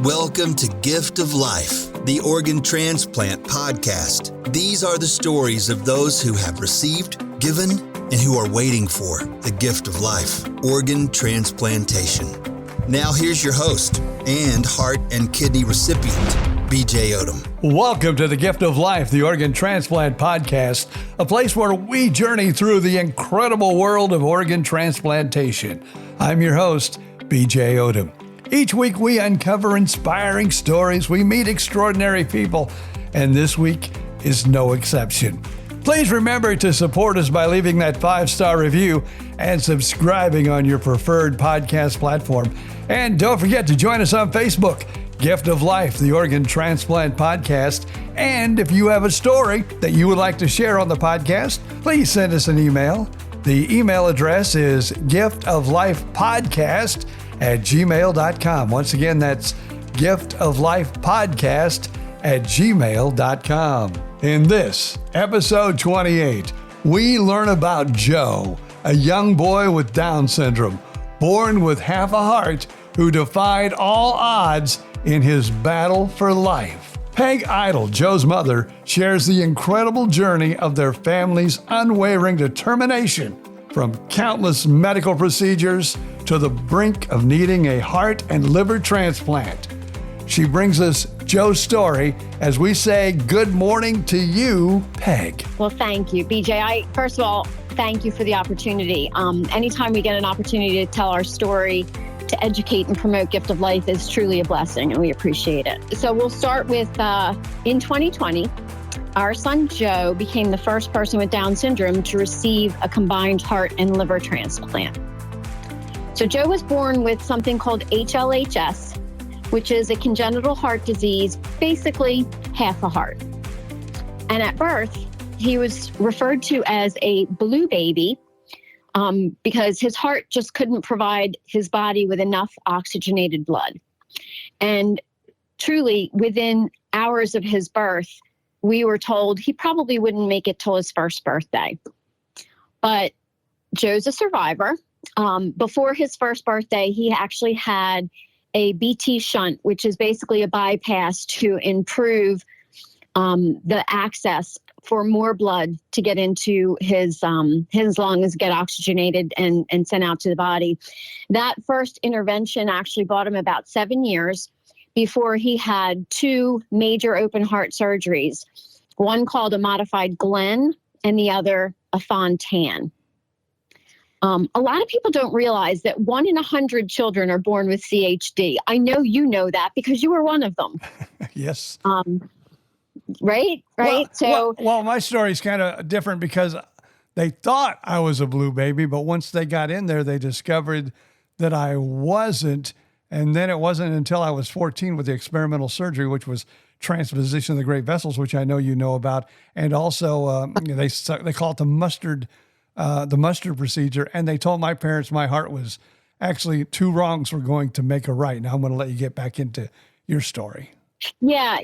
Welcome to Gift of Life, the Organ Transplant podcast. These are the stories of those who have received, given, and who are waiting for the gift of life, organ transplantation. Now here's your host and heart and kidney recipient, BJ Odom. Welcome to the Gift of Life, the Organ Transplant Podcast, a place where we journey through the incredible world of organ transplantation. I'm your host, BJ Odom. Each week we uncover inspiring stories, we meet extraordinary people, and this week is no exception. Please remember to support us by leaving that 5-star review and subscribing on your preferred podcast platform. And don't forget to join us on Facebook, Gift of Life, the Organ Transplant Podcast. And if you have a story that you would like to share on the podcast, please send us an email. The email address is giftoflifepodcast@gmail.com. Once again, that's giftoflifepodcast@gmail.com. In this, episode 28, we learn about Joe, a young boy with Down syndrome, born with half a heart, who defied all odds in his battle for life. Peg Eitl, Joe's mother, shares the incredible journey of their family's unwavering determination from countless medical procedures to the brink of needing a heart and liver transplant. She brings us Joe's story as we say good morning to you, Peg. Well, thank you, BJ. First of all, thank you for the opportunity. Anytime we get an opportunity to tell our story, to educate and promote Gift of Life is truly a blessing, and we appreciate it. So we'll start with, in 2020, our son Joe became the first person with Down syndrome to receive a combined heart and liver transplant. So Joe was born with something called HLHS, which is a congenital heart disease, basically half a heart. And at birth, he was referred to as a blue baby because his heart just couldn't provide his body with enough oxygenated blood. And truly, within hours of his birth, we were told he probably wouldn't make it till his first birthday. But Joe's a survivor. Before his first birthday, he actually had a BT shunt, which is basically a bypass to improve the access for more blood to get into his lungs, get oxygenated and sent out to the body. That first intervention actually brought him about 7 years before he had 2 major open heart surgeries, one called a modified Glenn and the other a Fontan. A lot of people don't realize that 1 in 100 children are born with CHD. I know you know that because you were one of them. Yes. Right? Well, my story is kind of different because they thought I was a blue baby, but once they got in there, they discovered that I wasn't. And then it wasn't until I was 14 with the experimental surgery, which was transposition of the great vessels, which I know you know about. And also they call it the mustard procedure. And they told my parents my heart was actually 2 wrongs were going to make a right. Now I'm going to let you get back into your story. Yeah.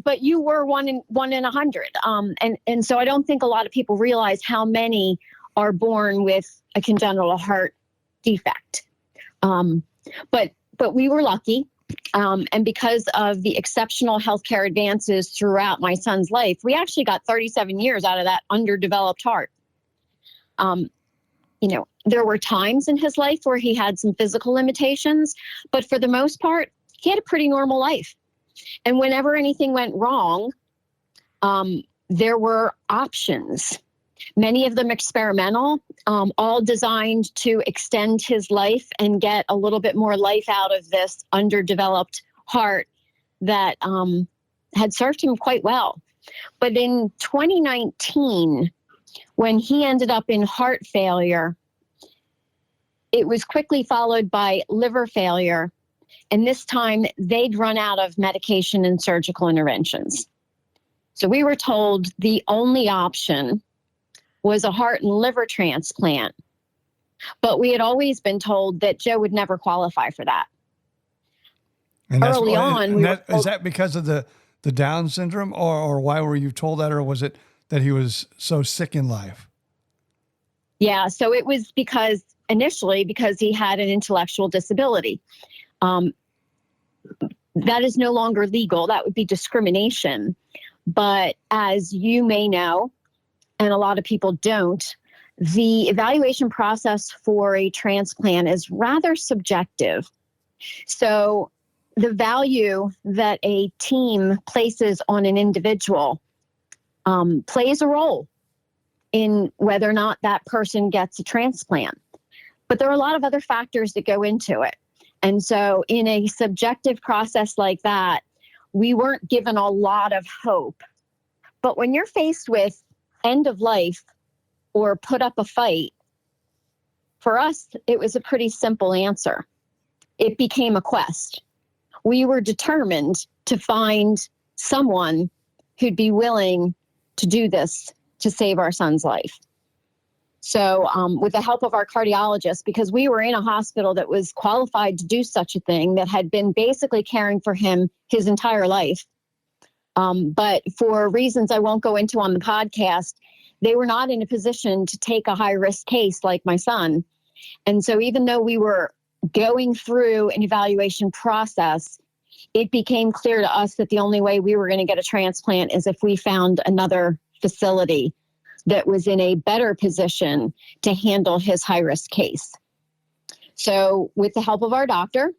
But you were one in 100. And so I don't think a lot of people realize how many are born with a congenital heart defect. But we were lucky. And because of the exceptional healthcare advances throughout my son's life, we actually got 37 years out of that underdeveloped heart. There were times in his life where he had some physical limitations, but for the most part, he had a pretty normal life. And whenever anything went wrong, there were options, many of them experimental, all designed to extend his life and get a little bit more life out of this underdeveloped heart that had served him quite well. But in 2019, when he ended up in heart failure, it was quickly followed by liver failure. And this time they'd run out of medication and surgical interventions. So we were told the only option was a heart and liver transplant. But we had always been told that Joe would never qualify for that. And early on, is that because of the Down syndrome, or why were you told that, or was it that he was so sick in life? Yeah, so it was initially because he had an intellectual disability. that is no longer legal. That would be discrimination. But as you may know, and a lot of people don't, the evaluation process for a transplant is rather subjective. So the value that a team places on an individual plays a role in whether or not that person gets a transplant. But there are a lot of other factors that go into it. And so in a subjective process like that, we weren't given a lot of hope. But when you're faced with end of life or put up a fight, for us, it was a pretty simple answer. It became a quest. We were determined to find someone who'd be willing to do this to save our son's life. So with the help of our cardiologist, because we were in a hospital that was qualified to do such a thing, that had been basically caring for him his entire life. But for reasons I won't go into on the podcast, they were not in a position to take a high-risk case like my son. And so even though we were going through an evaluation process, it became clear to us that the only way we were going to get a transplant is if we found another facility that was in a better position to handle his high-risk case. So with the help of our doctor,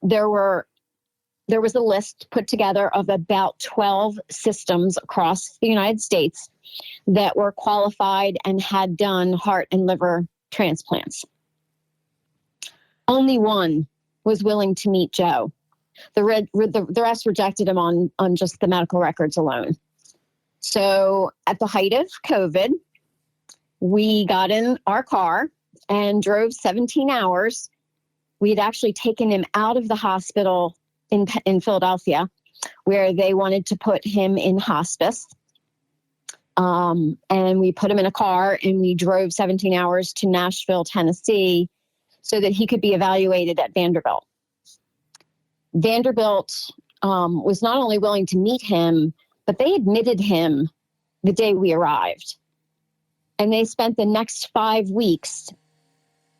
there was a list put together of about 12 systems across the United States that were qualified and had done heart and liver transplants. Only one was willing to meet Joe. The rest rejected him on just the medical records alone. So at the height of COVID, we got in our car and drove 17 hours. We had actually taken him out of the hospital in Philadelphia, where they wanted to put him in hospice. And we put him in a car and we drove 17 hours to Nashville, Tennessee, so that he could be evaluated at Vanderbilt. Vanderbilt was not only willing to meet him, but they admitted him the day we arrived. And they spent the next 5 weeks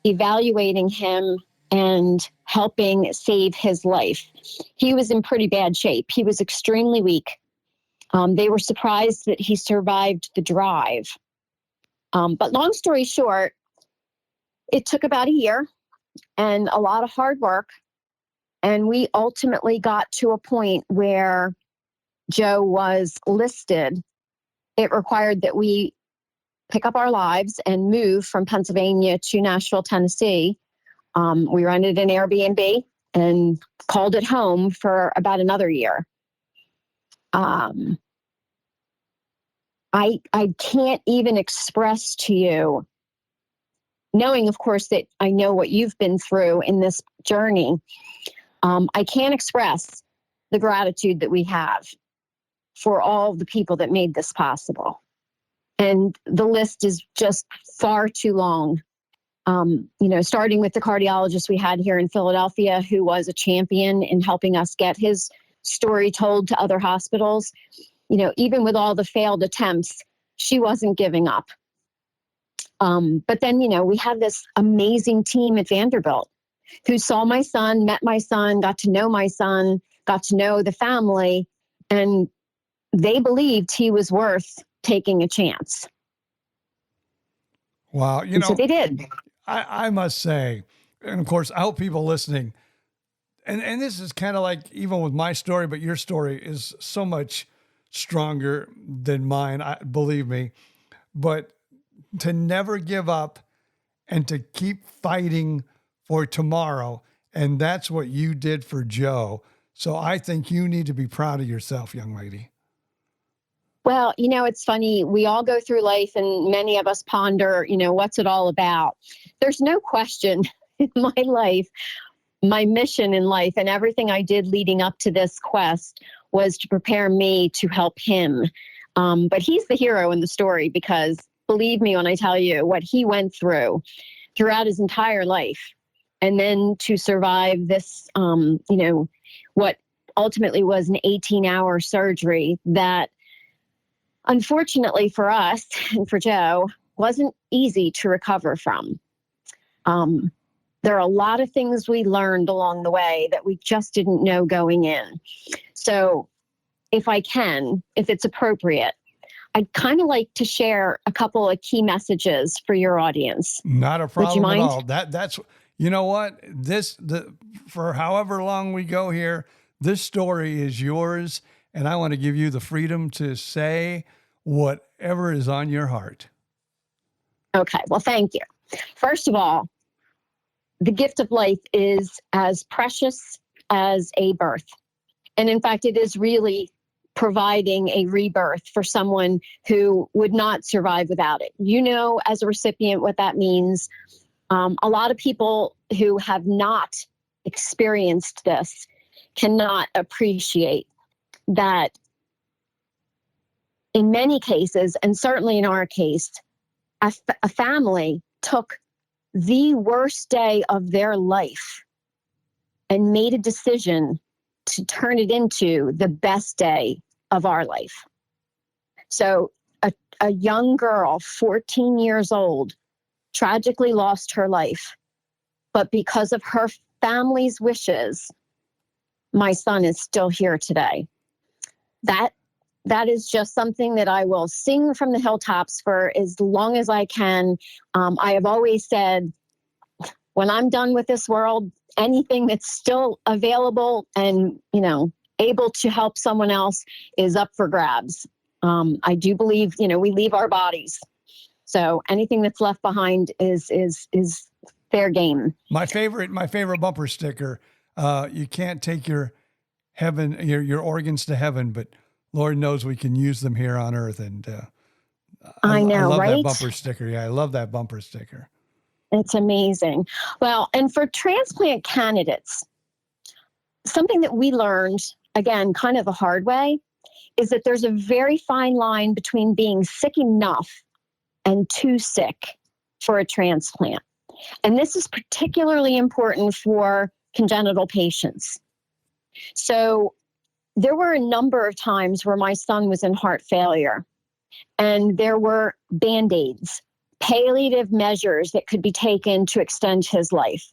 evaluating him and helping save his life. He was in pretty bad shape. He was extremely weak. They were surprised that he survived the drive. But long story short, it took about a year and a lot of hard work. And we ultimately got to a point where Joe was listed. It required that we pick up our lives and move from Pennsylvania to Nashville, Tennessee. We rented an Airbnb and called it home for about another year. I can't even express to you, knowing, of course, that I know what you've been through in this journey. I can't express the gratitude that we have for all the people that made this possible. And the list is just far too long. Starting with the cardiologist we had here in Philadelphia, who was a champion in helping us get his story told to other hospitals. Even with all the failed attempts, she wasn't giving up. But then, we had this amazing team at Vanderbilt who saw my son, met my son, got to know my son, got to know the family, and they believed he was worth taking a chance. Wow. So they did. I must say, and of course, I hope people listening, and this is kind of like even with my story, but your story is so much stronger than mine, believe me. But to never give up and to keep fighting for tomorrow, and that's what you did for Joe. So I think you need to be proud of yourself, young lady. Well, it's funny. We all go through life and many of us ponder, what's it all about? There's no question in my life, my mission in life and everything I did leading up to this quest was to prepare me to help him. But he's the hero in the story because believe me when I tell you what he went through throughout his entire life. And then to survive this, what ultimately was an 18-hour surgery that unfortunately for us and for Joe, wasn't easy to recover from. There are a lot of things we learned along the way that we just didn't know going in. So if it's appropriate, I'd kind of like to share a couple of key messages for your audience. Not a Would you problem at mind? all. That's you know what? For however long we go here, this story is yours, and I want to give you the freedom to say whatever is on your heart. Okay, well, thank you. First of all, the gift of life is as precious as a birth. And in fact, it is really providing a rebirth for someone who would not survive without it. You know, as a recipient, what that means. A lot of people who have not experienced this cannot appreciate that in many cases, and certainly in our case, a family took the worst day of their life and made a decision to turn it into the best day of our life. So a young girl, 14 years old, tragically lost her life. But because of her family's wishes, my son is still here today. That is just something that I will sing from the hilltops for as long as I can. I have always said, when I'm done with this world, anything that's still available and, able to help someone else is up for grabs. I do believe, we leave our bodies. So anything that's left behind is fair game. My favorite bumper sticker. You can't take your organs to heaven, but Lord knows we can use them here on earth. And I know, I love right? that bumper sticker. Yeah, I love that bumper sticker. It's amazing. Well, and for transplant candidates, something that we learned, again, kind of the hard way, is that there's a very fine line between being sick enough and too sick for a transplant. And this is particularly important for congenital patients. So there were a number of times where my son was in heart failure, and there were Band-Aids, palliative measures that could be taken to extend his life.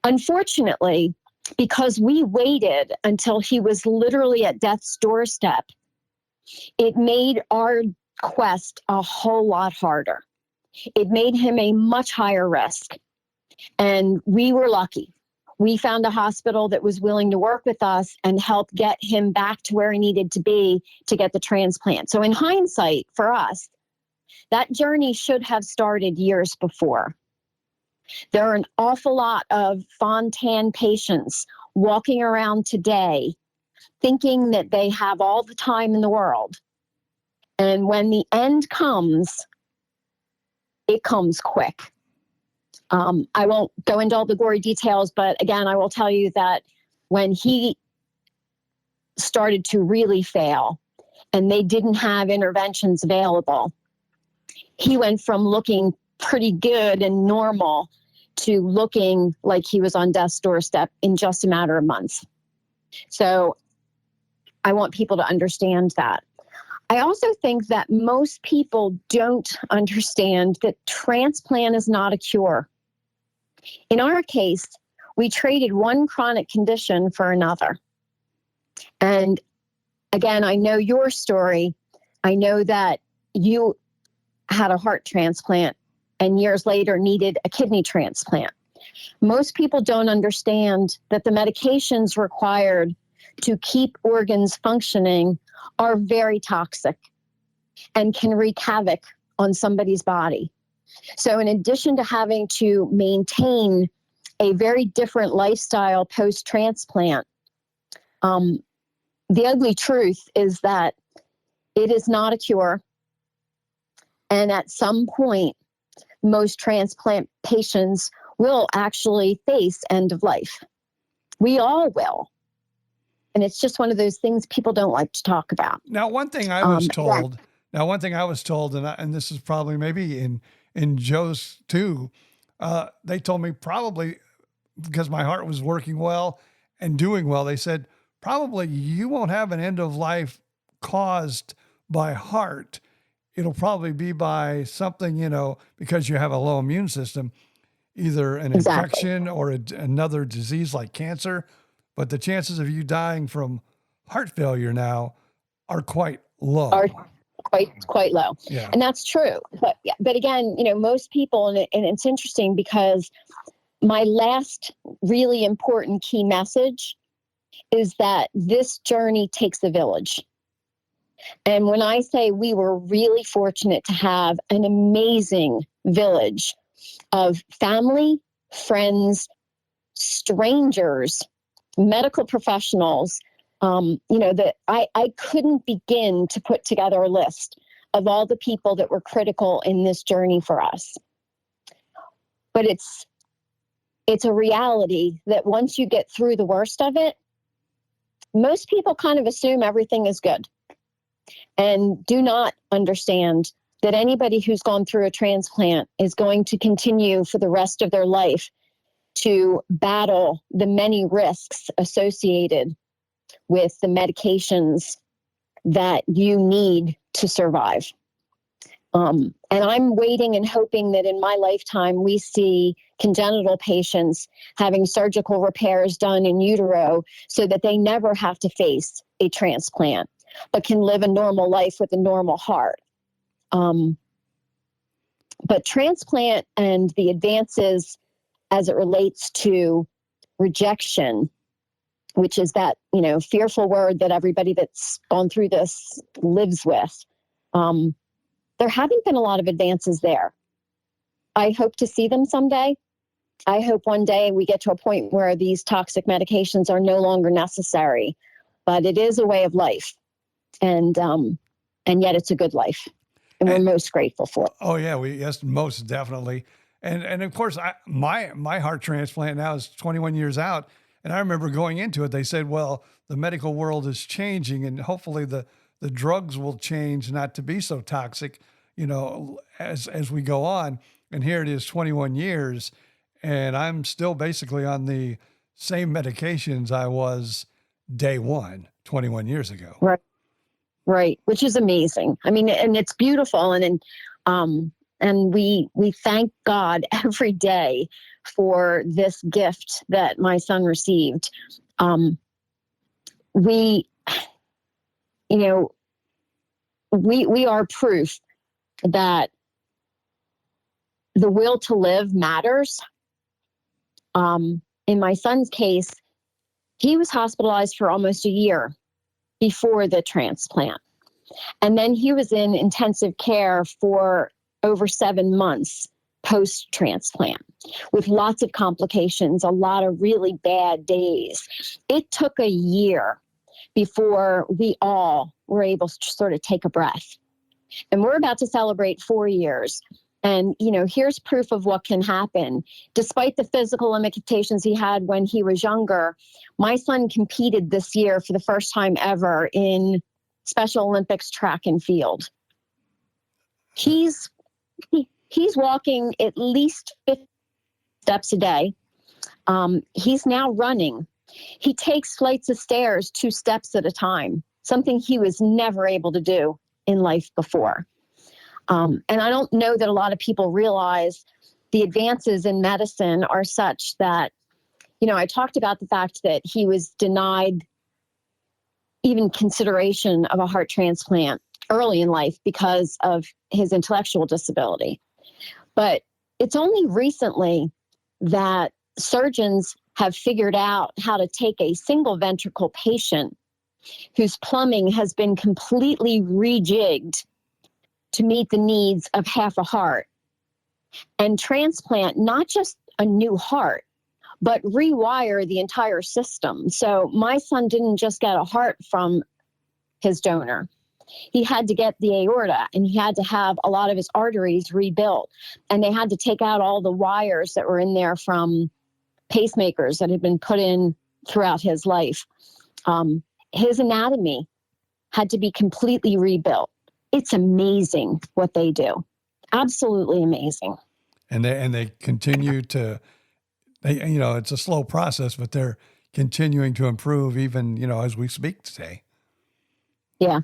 Unfortunately, because we waited until he was literally at death's doorstep, it made our quest a whole lot harder. It made him a much higher risk. And we were lucky. We found a hospital that was willing to work with us and help get him back to where he needed to be to get the transplant. So in hindsight, for us, that journey should have started years before. There are an awful lot of Fontan patients walking around today thinking that they have all the time in the world. And when the end comes, it comes quick. I won't go into all the gory details, but again, I will tell you that when he started to really fail and they didn't have interventions available, he went from looking pretty good and normal to looking like he was on death's doorstep in just a matter of months. So I want people to understand that. I also think that most people don't understand that transplant is not a cure. In our case, we traded one chronic condition for another. And again, I know your story. I know that you had a heart transplant and years later needed a kidney transplant. Most people don't understand that the medications required to keep organs functioning are very toxic and can wreak havoc on somebody's body. So in addition to having to maintain a very different lifestyle post-transplant, the ugly truth is that it is not a cure. And at some point, most transplant patients will actually face end of life. We all will. And it's just one of those things people don't like to talk about. Now, one thing I was told, and this is probably maybe in Joe's too, they told me probably because my heart was working well and doing well, they said, probably you won't have an end of life caused by heart. It'll probably be by something, because you have a low immune system. either an Exactly. infection or another disease like cancer. But the chances of you dying from heart failure now are quite low. Are quite low. Yeah. And that's true. But again, most people, and it's interesting because my last really important key message is that this journey takes a village. And when I say we were really fortunate to have an amazing village of family, friends, strangers, medical professionals, that I couldn't begin to put together a list of all the people that were critical in this journey for us. But it's a reality that once you get through the worst of it, most people kind of assume everything is good and do not understand that anybody who's gone through a transplant is going to continue for the rest of their life to battle the many risks associated with the medications that you need to survive. And I'm waiting and hoping that in my lifetime, we see congenital patients having surgical repairs done in utero so that they never have to face a transplant, but can live a normal life with a normal heart. But transplant and the advances as it relates to rejection, which is that, fearful word that everybody that's gone through this lives with, there haven't been a lot of advances there. I hope to see them someday. I hope one day we get to a point where these toxic medications are no longer necessary, but it is a way of life. And yet it's a good life. And we're most grateful for it. Oh yeah, yes, most definitely. And of course, my heart transplant now is 21 years out. And I remember going into it, they said, well, the medical world is changing and hopefully the drugs will change not to be so toxic, as we go on. And here it is 21 years and I'm still basically on the same medications I was day one, 21 years ago. Right. Which is amazing. I mean, and it's beautiful. And we thank God every day for this gift that my son received. We are proof that the will to live matters. In my son's case, he was hospitalized for almost a year before the transplant. And then he was in intensive care for over 7 months post-transplant with lots of complications, a lot of really bad days. It took a year before we all were able to sort of take a breath. And we're about to celebrate 4 years. And, here's proof of what can happen. Despite the physical limitations he had when he was younger, my son competed this year for the first time ever in Special Olympics track and field. He's walking at least 50 steps a day. He's now running. He takes flights of stairs 2 steps at a time, something he was never able to do in life before. And I don't know that a lot of people realize the advances in medicine are such that, I talked about the fact that he was denied even consideration of a heart transplant early in life because of his intellectual disability. But it's only recently that surgeons have figured out how to take a single ventricle patient whose plumbing has been completely rejigged to meet the needs of half a heart and transplant not just a new heart, but rewire the entire system. So my son didn't just get a heart from his donor. He had to get the aorta and he had to have a lot of his arteries rebuilt. And they had to take out all the wires that were in there from pacemakers that had been put in throughout his life. His anatomy had to be completely rebuilt. It's amazing what they do. Absolutely amazing. And they continue to, it's a slow process, but they're continuing to improve even, as we speak today. Yeah.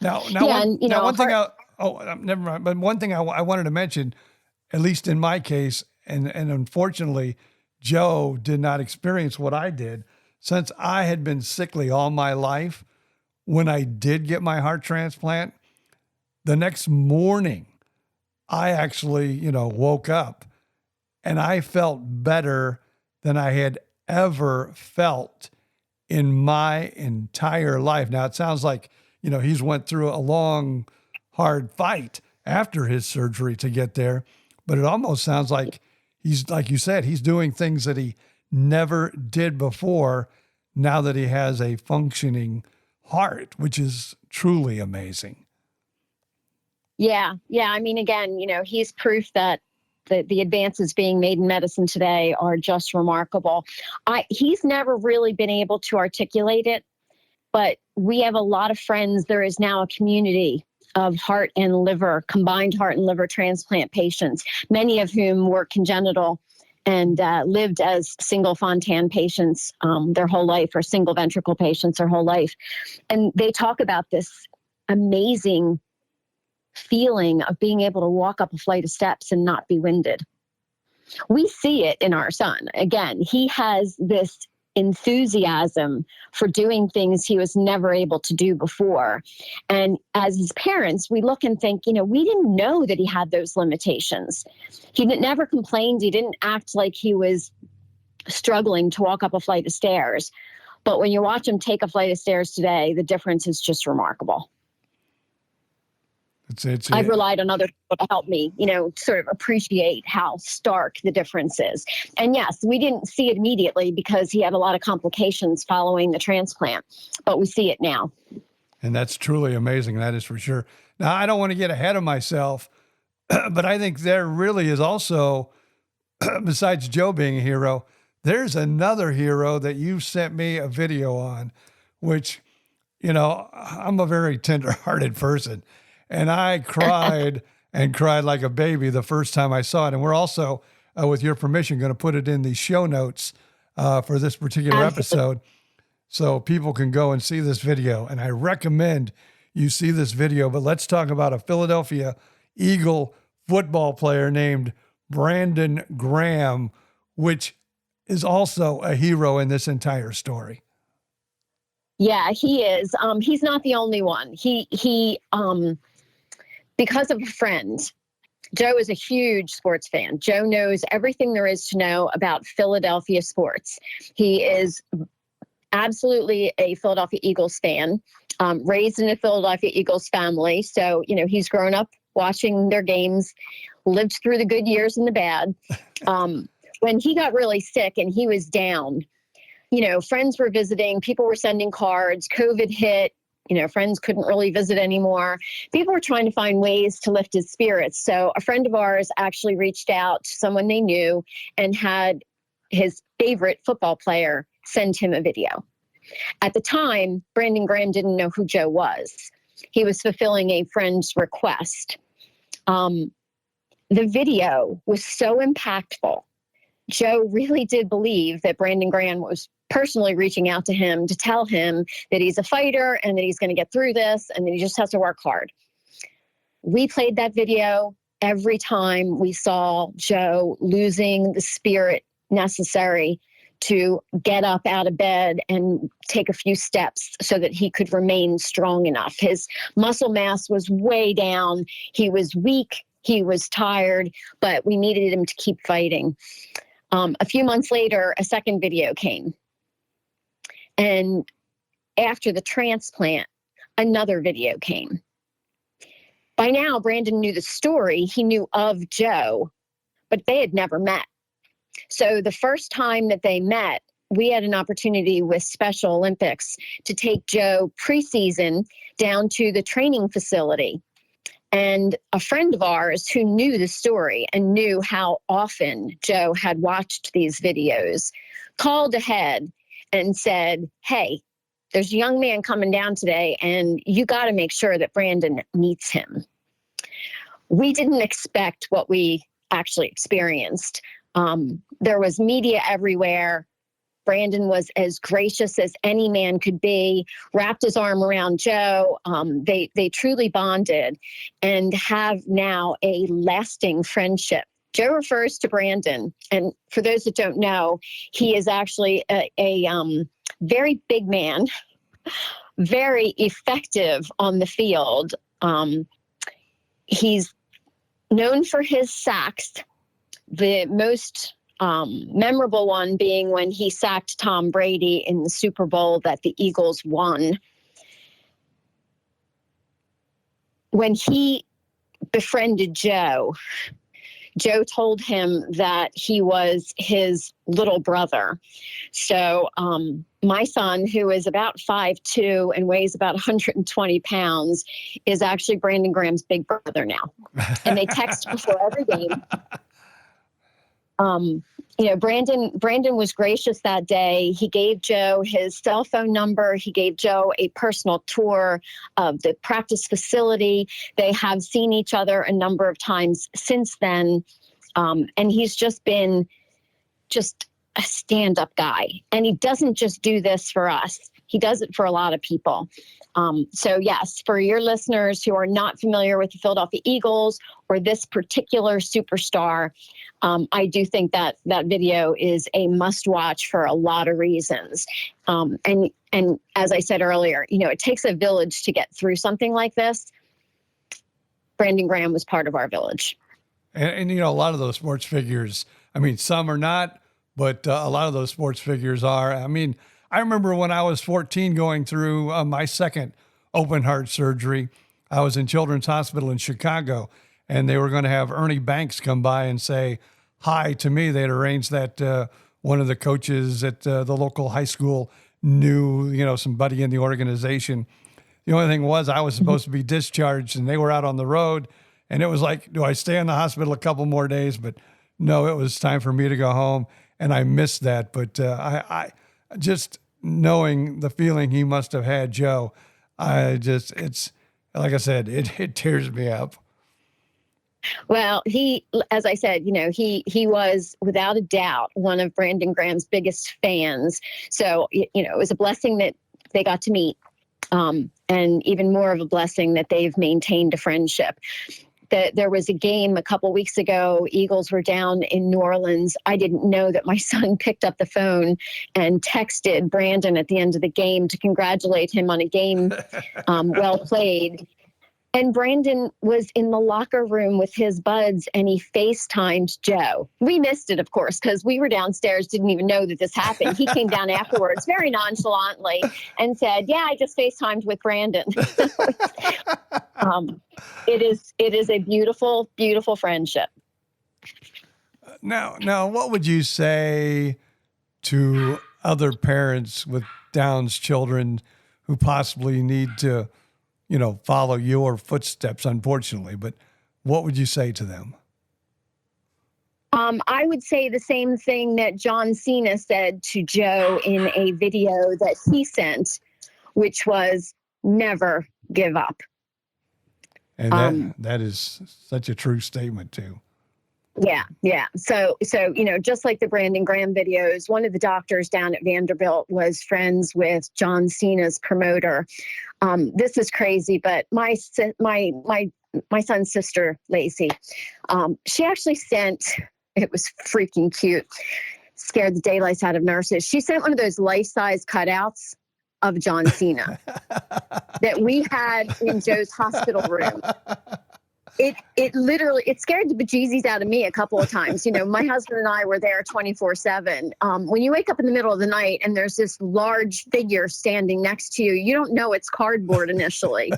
Now, Yeah, one thing never mind. But one thing I wanted to mention, at least in my case, And unfortunately, Joe did not experience what I did. Since I had been sickly all my life, when I did get my heart transplant, the next morning, I actually, woke up and I felt better than I had ever felt in my entire life. Now, it sounds like, he's went through a long, hard fight after his surgery to get there, but it almost sounds like he's, like you said, he's doing things that he never did before now that he has a functioning heart, which is truly amazing. Yeah. I mean, again, he's proof that the advances being made in medicine today are just remarkable. He's never really been able to articulate it, but we have a lot of friends. There is now a community of combined heart and liver transplant patients, many of whom were congenital and lived as single Fontan patients their whole life, or single ventricle patients their whole life. And they talk about this amazing feeling of being able to walk up a flight of steps and not be winded. We see it in our son. Again, he has this enthusiasm for doing things he was never able to do before. And as his parents, we look and think, we didn't know that he had those limitations. He never complained. He didn't act like he was struggling to walk up a flight of stairs. But when you watch him take a flight of stairs today, the difference is just remarkable. I've relied on other people to help me, sort of appreciate how stark the difference is. And yes, we didn't see it immediately because he had a lot of complications following the transplant, but we see it now. And that's truly amazing. That is for sure. Now, I don't want to get ahead of myself, but I think there really is also, besides Joe being a hero, there's another hero that you sent me a video on, which, I'm a very tender-hearted person. And I cried and cried like a baby the first time I saw it. And we're also, with your permission, going to put it in the show notes for this particular episode so people can go and see this video. And I recommend you see this video. But let's talk about a Philadelphia Eagle football player named Brandon Graham, which is also a hero in this entire story. Yeah, he is. He's not the only one. He because of a friend. Joe is a huge sports fan. Joe knows everything there is to know about Philadelphia sports. He is absolutely a Philadelphia Eagles fan, raised in a Philadelphia Eagles family. So, he's grown up watching their games, lived through the good years and the bad. When he got really sick and he was down, friends were visiting, people were sending cards, COVID hit. Friends couldn't really visit anymore. People were trying to find ways to lift his spirits. So a friend of ours actually reached out to someone they knew and had his favorite football player send him a video. At the time, Brandon Graham didn't know who Joe was. He was fulfilling a friend's request. The video was so impactful. Joe really did believe that Brandon Graham was personally reaching out to him to tell him that he's a fighter and that he's going to get through this and that he just has to work hard. We played that video every time we saw Joe losing the spirit necessary to get up out of bed and take a few steps so that he could remain strong enough. His muscle mass was way down. He was weak. He was tired, but we needed him to keep fighting. A few months later, a second video came. And after the transplant, another video came. By now, Brandon knew the story. He knew of Joe, but they had never met. So the first time that they met, we had an opportunity with Special Olympics to take Joe preseason down to the training facility. And a friend of ours who knew the story and knew how often Joe had watched these videos called ahead and said, hey, there's a young man coming down today and you got to make sure that Brandon meets him. We didn't expect what we actually experienced. There was media everywhere. Brandon was as gracious as any man could be, wrapped his arm around Joe. They truly bonded and have now a lasting friendship Joe refers to Brandon, and for those that don't know, he is actually a very big man, very effective on the field. He's known for his sacks, the most memorable one being when he sacked Tom Brady in the Super Bowl that the Eagles won. When he befriended Joe told him that he was his little brother. So my son, who is about 5'2" and weighs about 120 pounds, is actually Brandon Graham's big brother now. And they text before every game. Brandon was gracious that day. He gave Joe his cell phone number. He gave Joe a personal tour of the practice facility. They have seen each other a number of times since then. And he's just been a stand-up guy. And he doesn't just do this for us. He does it for a lot of people. So yes, for your listeners who are not familiar with the Philadelphia Eagles or this particular superstar, I do think that video is a must-watch for a lot of reasons. And as I said earlier, it takes a village to get through something like this. Brandon Graham was part of our village. And a lot of those sports figures, some are not, but a lot of those sports figures are. I remember when I was 14 going through my second open heart surgery. I was in Children's Hospital in Chicago, and they were going to have Ernie Banks come by and say hi to me. They had arranged that one of the coaches at the local high school knew, somebody in the organization. The only thing was I was supposed to be discharged, and they were out on the road, and it was like, do I stay in the hospital a couple more days? But no, it was time for me to go home, and I missed that. But I just knowing the feeling he must have had, Joe, it's like I said, it tears me up. Well, as I said, he was without a doubt one of Brandon Graham's biggest fans. So, it was a blessing that they got to meet, and even more of a blessing that they've maintained a friendship. There was a game a couple weeks ago. Eagles were down in New Orleans. I didn't know that my son picked up the phone and texted Brandon at the end of the game to congratulate him on a game well played. And Brandon was in the locker room with his buds, and he FaceTimed Joe. We missed it, of course, because we were downstairs, didn't even know that this happened. He came down afterwards very nonchalantly and said, yeah, I just FaceTimed with Brandon. It is a beautiful, beautiful friendship. Now, what would you say to other parents with Down's children who possibly need to follow your footsteps, unfortunately, but what would you say to them? I would say the same thing that John Cena said to Joe in a video that he sent, which was never give up. And that is such a true statement too. Yeah. So, just like the Brandon Graham videos, one of the doctors down at Vanderbilt was friends with John Cena's promoter. This is crazy, but my son's sister, Lacey, she actually sent, it was freaking cute, scared the daylights out of nurses. She sent one of those life-size cutouts of John Cena that we had in Joe's hospital room. It literally scared the bejesus out of me a couple of times. My husband and I were there 24/7. When you wake up in the middle of the night and there's this large figure standing next to you, you don't know it's cardboard initially.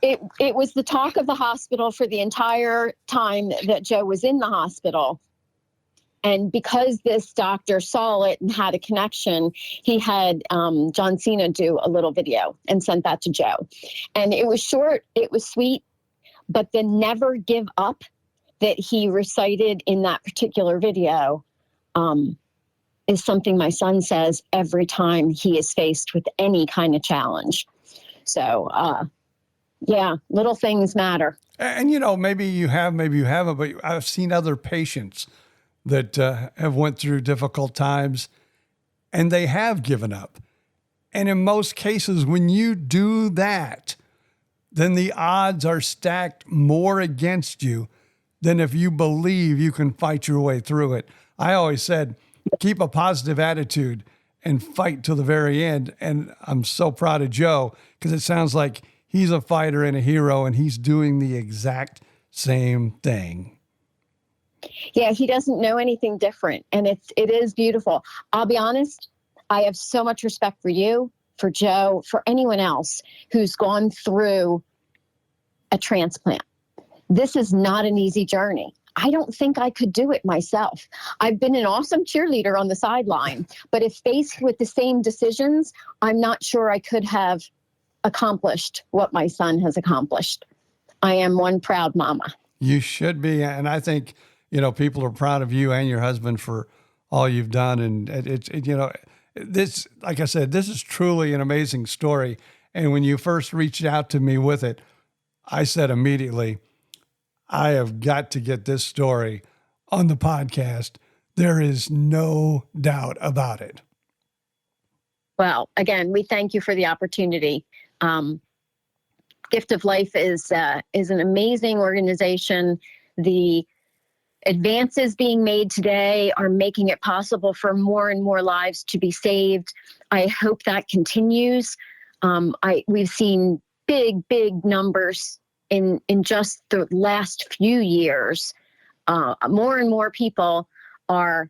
It was the talk of the hospital for the entire time that Joe was in the hospital. And because this doctor saw it and had a connection, he had John Cena do a little video and sent that to Joe. And it was short, it was sweet, but the never give up that he recited in that particular video is something my son says every time he is faced with any kind of challenge. So, little things matter. And, maybe you have, maybe you haven't, but I've seen other patients that have went through difficult times and they have given up. And in most cases, when you do that, then the odds are stacked more against you than if you believe you can fight your way through it. I always said, keep a positive attitude and fight till the very end. And I'm so proud of Joe because it sounds like he's a fighter and a hero, and he's doing the exact same thing. Yeah, he doesn't know anything different, and it is beautiful. I'll be honest, I have so much respect for you, for Joe, for anyone else who's gone through a transplant. This is not an easy journey. I don't think I could do it myself. I've been an awesome cheerleader on the sideline, but if faced with the same decisions, I'm not sure I could have accomplished what my son has accomplished. I am one proud mama. You should be. And I think, people are proud of you and your husband for all you've done. And this, like I said, this is truly an amazing story. And when you first reached out to me with it, I said immediately, I have got to get this story on the podcast. There is no doubt about it. Well, again, we thank you for the opportunity. Gift of Life is an amazing organization. The advances being made today are making it possible for more and more lives to be saved. I hope that continues. We've seen big numbers in just the last few years. More and more people are,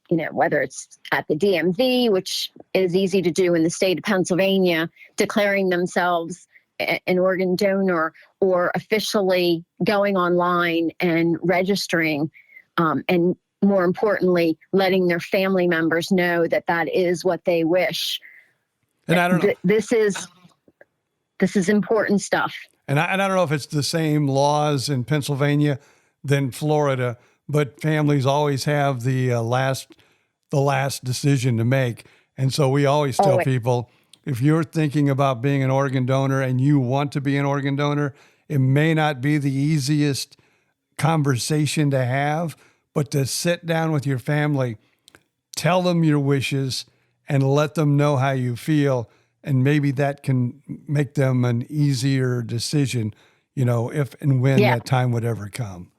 whether it's at the DMV, which is easy to do in the state of Pennsylvania, declaring themselves an organ donor, or officially going online and registering, and more importantly, letting their family members know that that is what they wish. And I don't know. This is important stuff. And I don't know if it's the same laws in Pennsylvania than Florida, but families always have the last decision to make. And so we always tell people, if you're thinking about being an organ donor and you want to be an organ donor, it may not be the easiest conversation to have, but to sit down with your family, tell them your wishes, and let them know how you feel. And maybe that can make them an easier decision, if and when that time would ever come.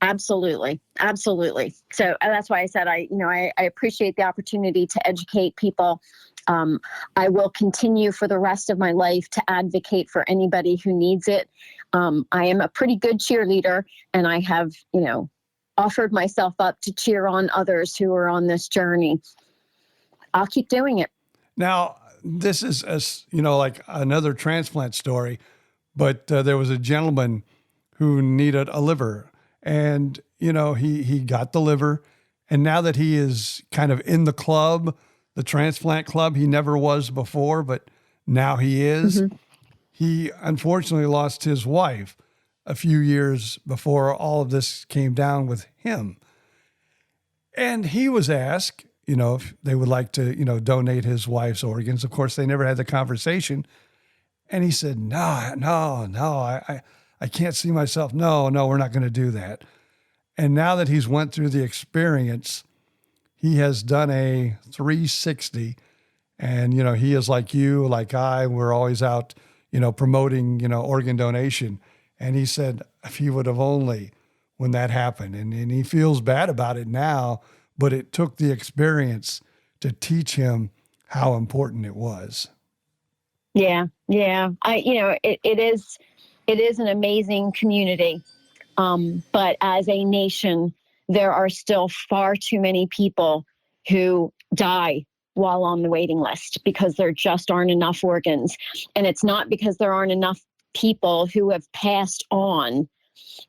Absolutely. So that's why I said, I appreciate the opportunity to educate people. I will continue for the rest of my life to advocate for anybody who needs it. I am a pretty good cheerleader, and I have, offered myself up to cheer on others who are on this journey. I'll keep doing it. Now, this is, like another transplant story, but there was a gentleman who needed a liver, and, he got the liver, and now that he is kind of in the club, the transplant club, he never was before, but now he is. Mm-hmm. He unfortunately lost his wife a few years before all of this came down with him. And he was asked, if they would like to, donate his wife's organs. Of course, they never had the conversation. And he said, no, I can't see myself. No, we're not going to do that. And now that he's went through the experience, he has done a 360, and, he is like you, like I, we're always out, promoting, organ donation. And he said, if he would have only when that happened, and he feels bad about it now, but it took the experience to teach him how important it was. Yeah. It is an amazing community. But as a nation, there are still far too many people who die while on the waiting list because there just aren't enough organs. And it's not because there aren't enough people who have passed on.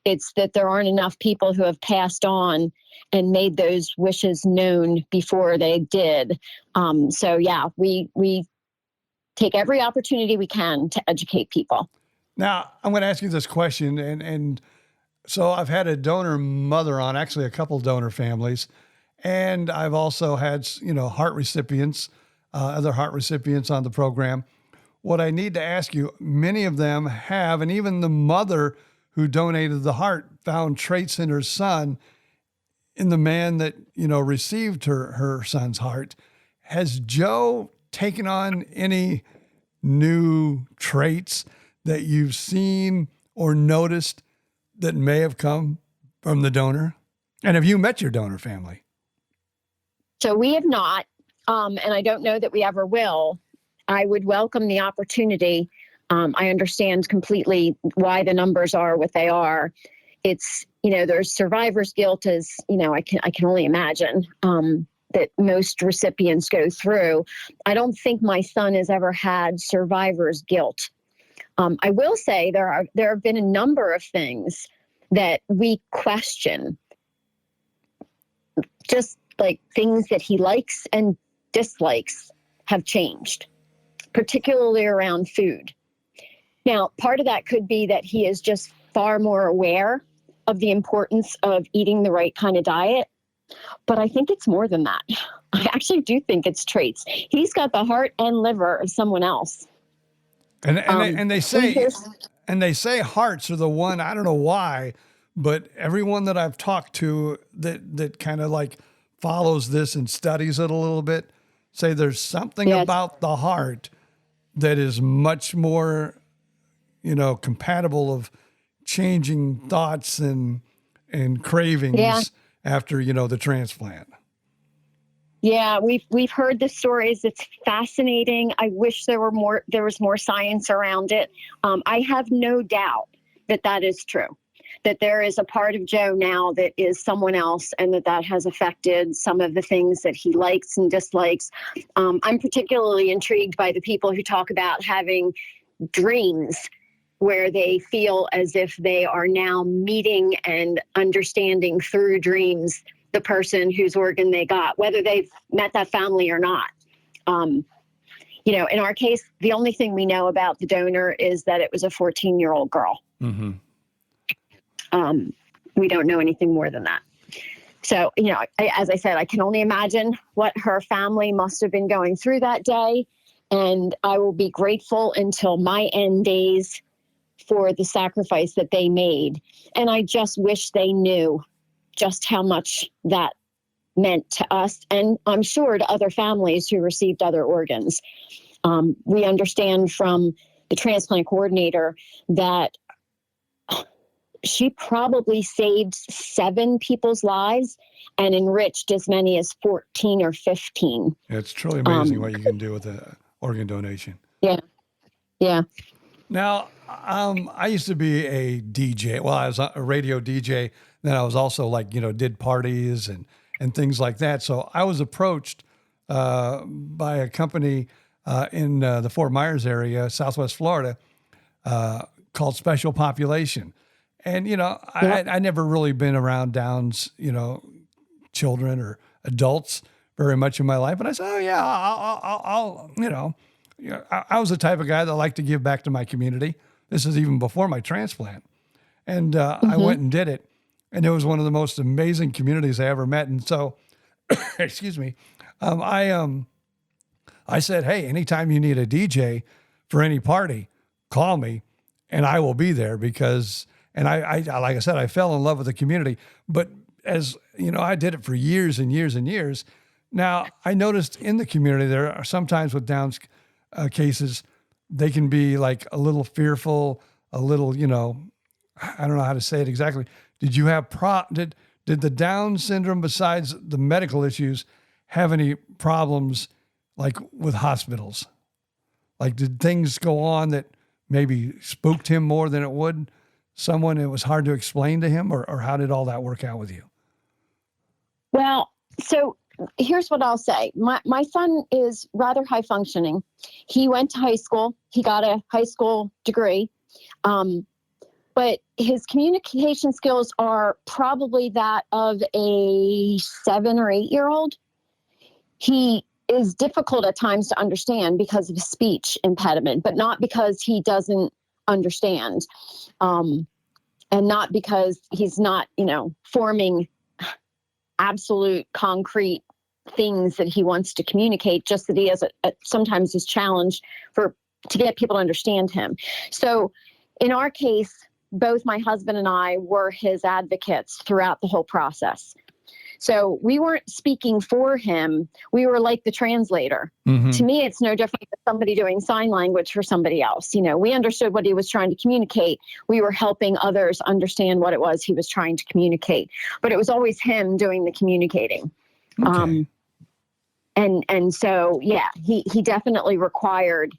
It's that there aren't enough people who have passed on and made those wishes known before they did. We take every opportunity we can to educate people. Now, I'm going to ask you this question, and so I've had a donor mother on, actually a couple donor families, and I've also had, heart recipients, other heart recipients on the program. What I need to ask you, many of them have, and even the mother who donated the heart found traits in her son, in the man that, received her son's heart. Has Joe taken on any new traits that you've seen or noticed that may have come from the donor? And have you met your donor family? So we have not, and I don't know that we ever will. I would welcome the opportunity. I understand completely why the numbers are what they are. It's, there's survivor's guilt, as, I can only imagine that most recipients go through. I don't think my son has ever had survivor's guilt. I will say there have been a number of things that we question, just like things that he likes and dislikes have changed, particularly around food. Now, part of that could be that he is just far more aware of the importance of eating the right kind of diet. But I think it's more than that. I actually do think it's traits. He's got the heart and liver of someone else. And they say hearts are the one, I don't know why, but everyone that I've talked to that kind of like follows this and studies it a little bit say there's something about the heart that is much more, compatible of changing thoughts and cravings after, the transplant. Yeah, we've heard the stories. It's fascinating. I wish there was more science around it. I have no doubt that is true, that there is a part of Joe now that is someone else, and that has affected some of the things that he likes and dislikes. I'm particularly intrigued by the people who talk about having dreams where they feel as if they are now meeting and understanding through dreams the person whose organ they got, whether they've met that family or not. In our case, the only thing we know about the donor is that it was a 14-year-old girl. Mm-hmm. We don't know anything more than that. So, as I said, I can only imagine what her family must have been going through that day. And I will be grateful until my end days for the sacrifice that they made. And I just wish they knew just how much that meant to us, and I'm sure to other families who received other organs. We understand from the transplant coordinator that she probably saved 7 people's lives and enriched as many as 14 or 15. It's truly amazing what you can do with an organ donation. Yeah. Yeah. Now, I used to be a DJ. Well, I was a radio DJ. Then I was also did parties and things like that. So I was approached by a company in the Fort Myers area, Southwest Florida, called Special Population. And, I never really been around Downs, children or adults very much in my life. And I said, oh, yeah, I'll I was the type of guy that liked to give back to my community. This is even before my transplant. And I went and did it. And it was one of the most amazing communities I ever met. And so, excuse me, I said, hey, anytime you need a DJ for any party, call me and I will be there because, and I like I said, I fell in love with the community. But as I did it for years and years and years. Now, I noticed in the community, there are sometimes with Down's cases, they can be like a little fearful, a little, I don't know how to say it exactly. Did you have did the Down syndrome, besides the medical issues, have any problems like with hospitals? Like, did things go on that maybe spooked him more than it would someone? It was hard to explain to him, or how did all that work out with you? Well, so here's what I'll say. My son is rather high functioning. He went to high school. He got a high school degree. But his communication skills are probably that of a 7 or 8-year-old. He is difficult at times to understand because of speech impediment, but not because he doesn't understand. And not because he's not, forming absolute concrete things that he wants to communicate, just that he has sometimes is challenged to get people to understand him. So in our case, both my husband and I were his advocates throughout the whole process. So we weren't speaking for him. We were like the translator. Mm-hmm. To me, it's no different than somebody doing sign language for somebody else. You know, we understood what he was trying to communicate. We were helping others understand what it was he was trying to communicate. But it was always him doing the communicating. Okay. And so, yeah, he definitely required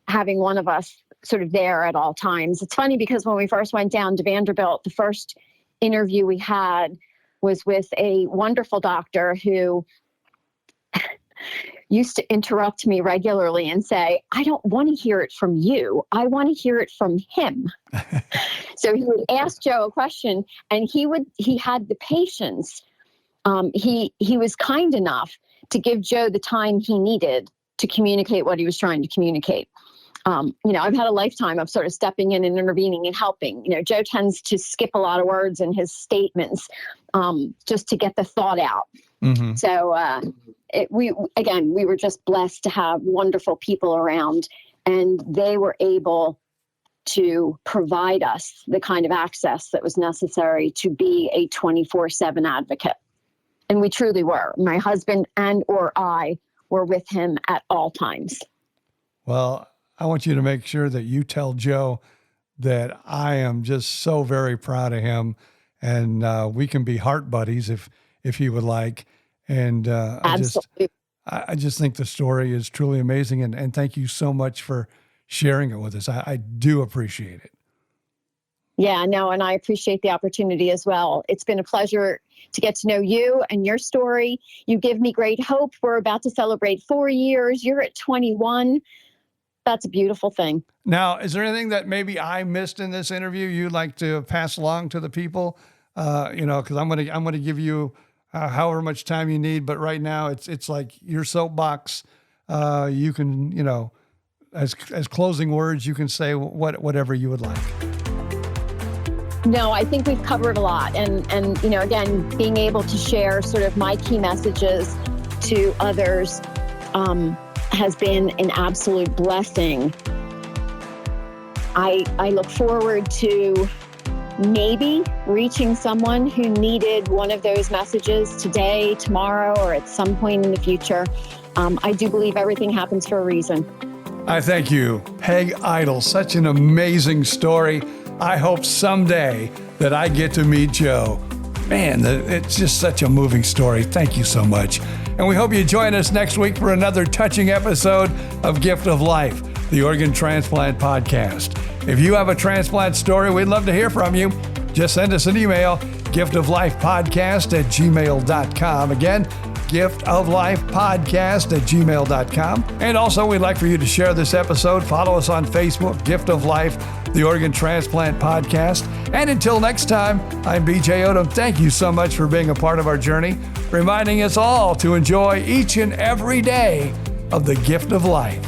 having one of us sort of there at all times. It's funny because when we first went down to Vanderbilt, the first interview we had was with a wonderful doctor who used to interrupt me regularly and say, I don't want to hear it from you. I want to hear it from him. So he would ask Joe a question, and he had the patience. He was kind enough to give Joe the time he needed to communicate what he was trying to communicate. I've had a lifetime of sort of stepping in and intervening and helping. You know, Joe tends to skip a lot of words in his statements just to get the thought out. Mm-hmm. So we were just blessed to have wonderful people around, and they were able to provide us the kind of access that was necessary to be a 24/7 advocate. And we truly were. My husband or I were with him at all times. Well, I want you to make sure that you tell Joe that I am just so very proud of him, and we can be heart buddies if he would like. And Absolutely. I just think the story is truly amazing, and thank you so much for sharing it with us. I do appreciate it. Yeah, no, and I appreciate the opportunity as well. It's been a pleasure to get to know you and your story. You give me great hope. We're about to celebrate 4 years. You're at 21. That's a beautiful thing. Now, is there anything that maybe I missed in this interview you'd like to pass along to the people? Because I'm gonna give you however much time you need, but right now it's like your soapbox. You can, as closing words, you can say whatever you would like. No, I think we've covered a lot. And again, being able to share sort of my key messages to others has been an absolute blessing. I look forward to maybe reaching someone who needed one of those messages today, tomorrow, or at some point in the future. I do believe everything happens for a reason. I thank you, Peg Eitl. Such an amazing story. I hope someday that I get to meet Joe. Man, it's just such a moving story. Thank you so much. And we hope you join us next week for another touching episode of Gift of Life, the Organ Transplant Podcast. If you have a transplant story, we'd love to hear from you. Just send us an email, giftoflifepodcast@gmail.com. Again, giftoflifepodcast@gmail.com. And also, we'd like for you to share this episode. Follow us on Facebook, Gift of Life, the Organ Transplant Podcast. And until next time, I'm BJ Odom. Thank you so much for being a part of our journey, reminding us all to enjoy each and every day of the gift of life.